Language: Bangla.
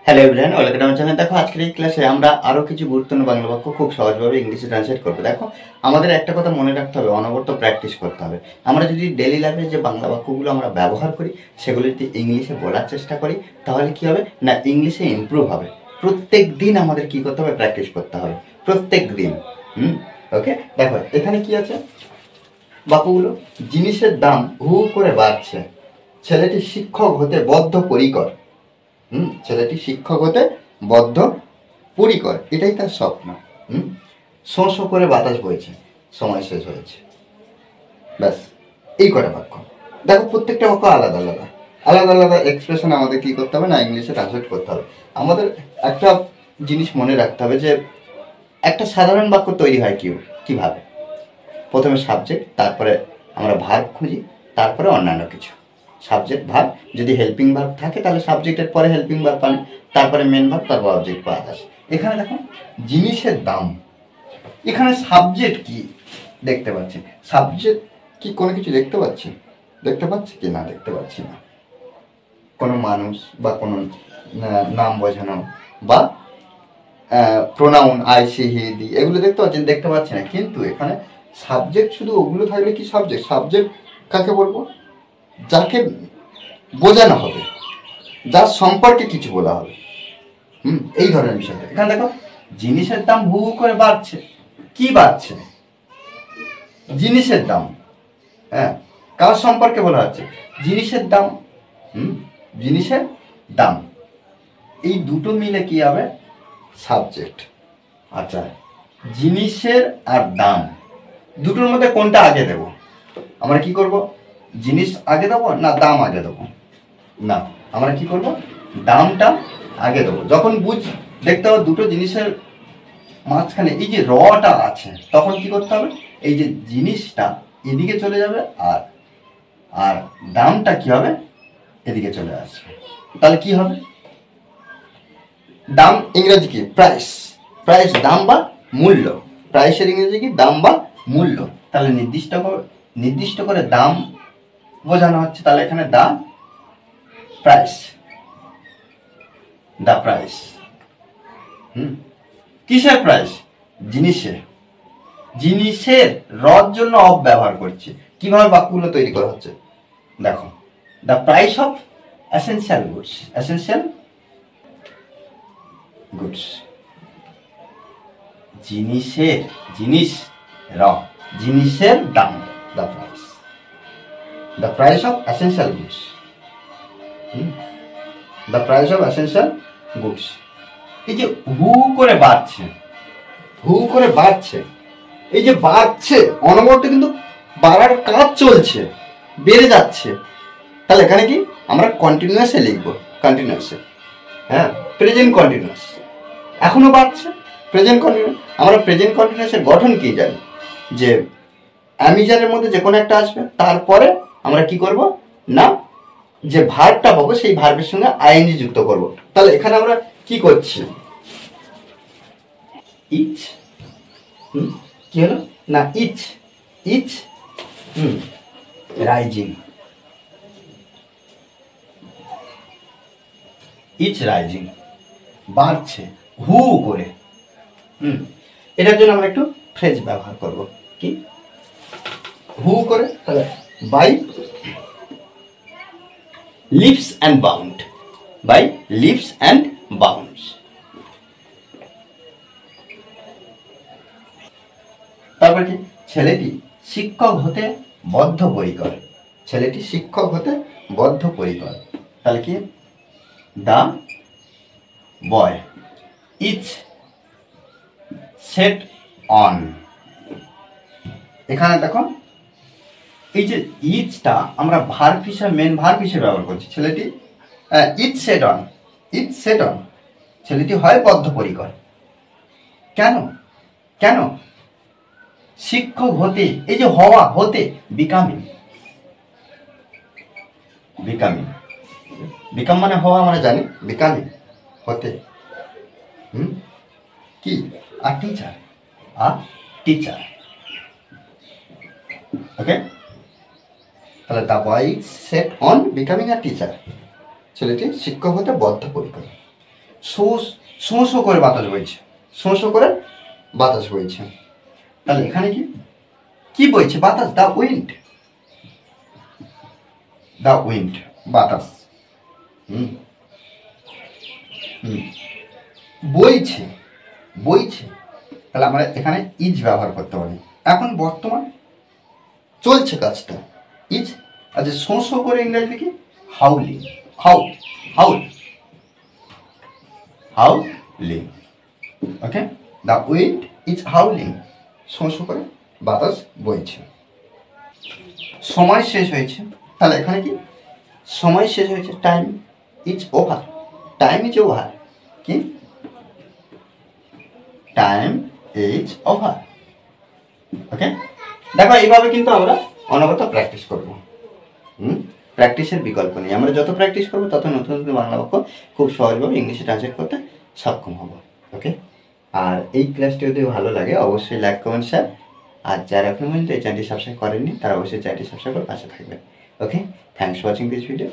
হ্যালো এভরিওয়ান, ওয়েলকাম আমার চ্যানেল। দেখো, আজকের এই ক্লাসে আমরা আরো কিছু গুরুত্বপূর্ণ বাংলা বাক্য খুব সহজভাবে ইংলিশে ট্রান্সলেট করবো। দেখো, আমাদের একটা কথা মনে রাখতে হবে, অনবরত প্র্যাকটিস করতে হবে। আমরা যদি ডেইলি লাইফে যে বাংলা বাক্যগুলো আমরা ব্যবহার করি সেগুলো যদি ইংলিশে বলার চেষ্টা করি, তাহলে কি হবে না, ইংলিশে ইমপ্রুভ হবে। প্রত্যেক দিন আমাদের কি করতে হবে, প্র্যাকটিস করতে হবে প্রত্যেক দিন। ওকে, দেখো এখানে কি আছে বাক্যগুলো। জিনিসের দাম হু করে বাড়ছে, ছেলেটি শিক্ষক হতে বদ্ধপরিকর। ছেলেটি শিক্ষক হতে বদ্ধ পরিকর, এটাই তার স্বপ্ন। শোঁ শোঁ করে বাতাস বইছে, সময় শেষ হয়েছে। ব্যাস, এই কটা বাক্য। দেখো, প্রত্যেকটা বাক্য আলাদা আলাদা আলাদা আলাদা এক্সপ্রেশন আমাদের কি করতে হবে না, ইংলিশে ট্রান্সলেট করতে হবে। আমাদের একটা জিনিস মনে রাখতে হবে যে একটা সাধারণ বাক্য তৈরি হয় কিভাবে। প্রথমে সাবজেক্ট, তারপরে আমরা ভার্ব খুঁজি, তারপরে অন্যান্য কিছু। সাবজেক্ট ভার্ব, যদি হেল্পিং ভার্ব থাকে তাহলে সাবজেক্টের পরে হেল্পিং ভার্ব পান, তারপরে মেন ভার্ব, তারপর অবজেক্ট পাওয়া যায়। এখানে দেখো জিনিসের দাম, এখানে সাবজেক্ট কি দেখতে পাচ্ছি? সাবজেক্ট কি কোনো কিছু দেখতে পাচ্ছি? দেখতে পাচ্ছি কি না? দেখতে পাচ্ছি না। কোনো মানুষ বা কোনো নাম বোঝানো বা প্রোনাউন আই সি হি দি, এগুলো দেখতে পাচ্ছেন? দেখতে পাচ্ছি না। কিন্তু এখানে সাবজেক্ট, শুধু ওগুলো থাকলে কি সাবজেক্ট? সাবজেক্ট কাকে বলবো? যাকে বোঝানো হবে, যার সম্পর্কে কিছু বলা হবে। এই ধরনের বিষয়। এখানে দেখো, জিনিসের দাম হু হু করে বাড়ছে। কি বাড়ছে? জিনিসের দাম। হ্যাঁ, কার সম্পর্কে বলা হচ্ছে? জিনিসের দাম। জিনিসের দাম, এই দুটো মিলে কি হবে? সাবজেক্ট। আচ্ছা, জিনিসের আর দাম, দুটোর মধ্যে কোনটা আগে দেব? আমরা কি করব? জিনিস আগে দেবো না দাম আগে দেবো? না, আমরা কি করব? দামটা আগে দেবো। যখন দেখতে হবে দুটো জিনিসের মাঝখানে এই যে রটা আছে, তখন কি করতে হবে? এই যে জিনিসটা এদিকে চলে যাবে, আর আর দামটা কি হবে? এদিকে চলে আসবে। তাহলে কি হবে? দাম ইংরেজি কি? প্রাইস। প্রাইস দাম বা মূল্য। প্রাইসের ইংরেজি কি? দাম বা মূল্য। তাহলে নির্দিষ্ট করে দাম বোঝানো হচ্ছে, তাহলে এখানে দা প্রাইস। The price. কিসের প্রাইস? জিনিসের। জিনিসের রর জন্য অফ ব্যবহার করছে। কিভাবে বাক্যগুলো তৈরি করা হচ্ছে দেখো। The price of essential goods. Essential goods, জিনিসের, জিনিস র, জিনিসের দাম, the price. The price of essential goods. The price of essential goods. এই যে হু করে বাড়ছে, হু করে বাড়ছে, এই যে বাড়ছে, অনবরত কিন্তু বাড়ার কাজ চলছে, বেড়ে যাচ্ছে। তাহলে এখানে কি আমরা কন্টিনিউয়াসে লিখবো? কন্টিনিউয়াসে, হ্যাঁ, প্রেজেন্ট কন্টিনিউয়াস। এখনো বাড়ছে, প্রেজেন্ট কন্টিনিউয়াস। আমরা প্রেজেন্ট কন্টিনিউয়াসের গঠন কি জানি? যে অ্যামিজারের মধ্যে যে কোনো একটা আসবে, তারপরে আমরা কি করব না, যে ভার্বটা পাবো সেই ভার্বের সঙ্গে আইএনজি যুক্ত করব। তাহলে এখানে আমরা কি করছি? ইচ, কি হলো না, each, each rising, each rising, বাড়ছে হু করে। এটার জন্য আমরা একটু ফ্রেজ ব্যবহার করব। কি? হু করে। তাহলে by leaps and bound, by leaps and bounds. তারপর কি? ছেলেটি শিক্ষক হতে বদ্ধপরিকর। ছেলেটি শিক্ষক হতে বদ্ধপরিকর। তাহলে কি? দা বয় ইজ সেট অন। এখানে দেখো, এই যে ইজটা আমরা ভার্ব হিসেবে, মেন ভার্ব হিসেবে ব্যবহার করছি। ছেলেটি is set on, is set on, ছেলেটি হয় বদ্ধপরিকর। কেন? কেন? শিক্ষক হতে, এই যে হওয়া, হতে, বিকামিং, বিকামিং, বিকাম মানে হওয়া, আমরা জানি। বিকামিং হতে, কি? আ টিচার, আ টিচার। ওকে, তাহলে the boy is set on becoming a teacher. ছেলেটি শিক্ষক হতে বদ্ধপরিকর। শো শো শো করে বাতাস বইছে, শো শো করে বাতাস বইছে। তাহলে এখানে কি কি বইছে? বাতাস, দ্য উইন্ড, দ্য উইন্ড, বাতাস। হুম হুম বইছে, বইছে, তাহলে আমরা এখানে ইজ ব্যবহার করতে পারি। এখন বর্তমান চলছে কাজটা, ইজ। আচ্ছা, শো শো করে ইংরেজি কি? Howling, how, howl, howling. Okay, the wind is howling, শো শো করে বাতাস বইছে। সময় শেষ হয়েছে, তাহলে এখানে কি? সময় শেষ হয়েছে, time is over, time is over, কি? Time is over. ওকে, দেখো এইভাবে কিন্তু আমরা অনবরত প্র্যাকটিস করবো। প্র্যাকটিসের বিকল্প নেই, আমরা যত প্র্যাকটিস করবো তত নতুন নতুন বাংলা বাক্য খুব সহজভাবে ইংলিশে ট্রান্সলেট করতে সক্ষম হবো। ওকে, আর এই ক্লাসটি যদি ভালো লাগে অবশ্যই লাইক, কমেন্ট, শেয়ার। আর যারা এখনো পর্যন্ত এই চ্যানেলটি সাবস্ক্রাইব করেননি তারা অবশ্যই চ্যানেলটি সাবস্ক্রাইব করে পাশে থাকবেন। Okay, thanks for watching this video.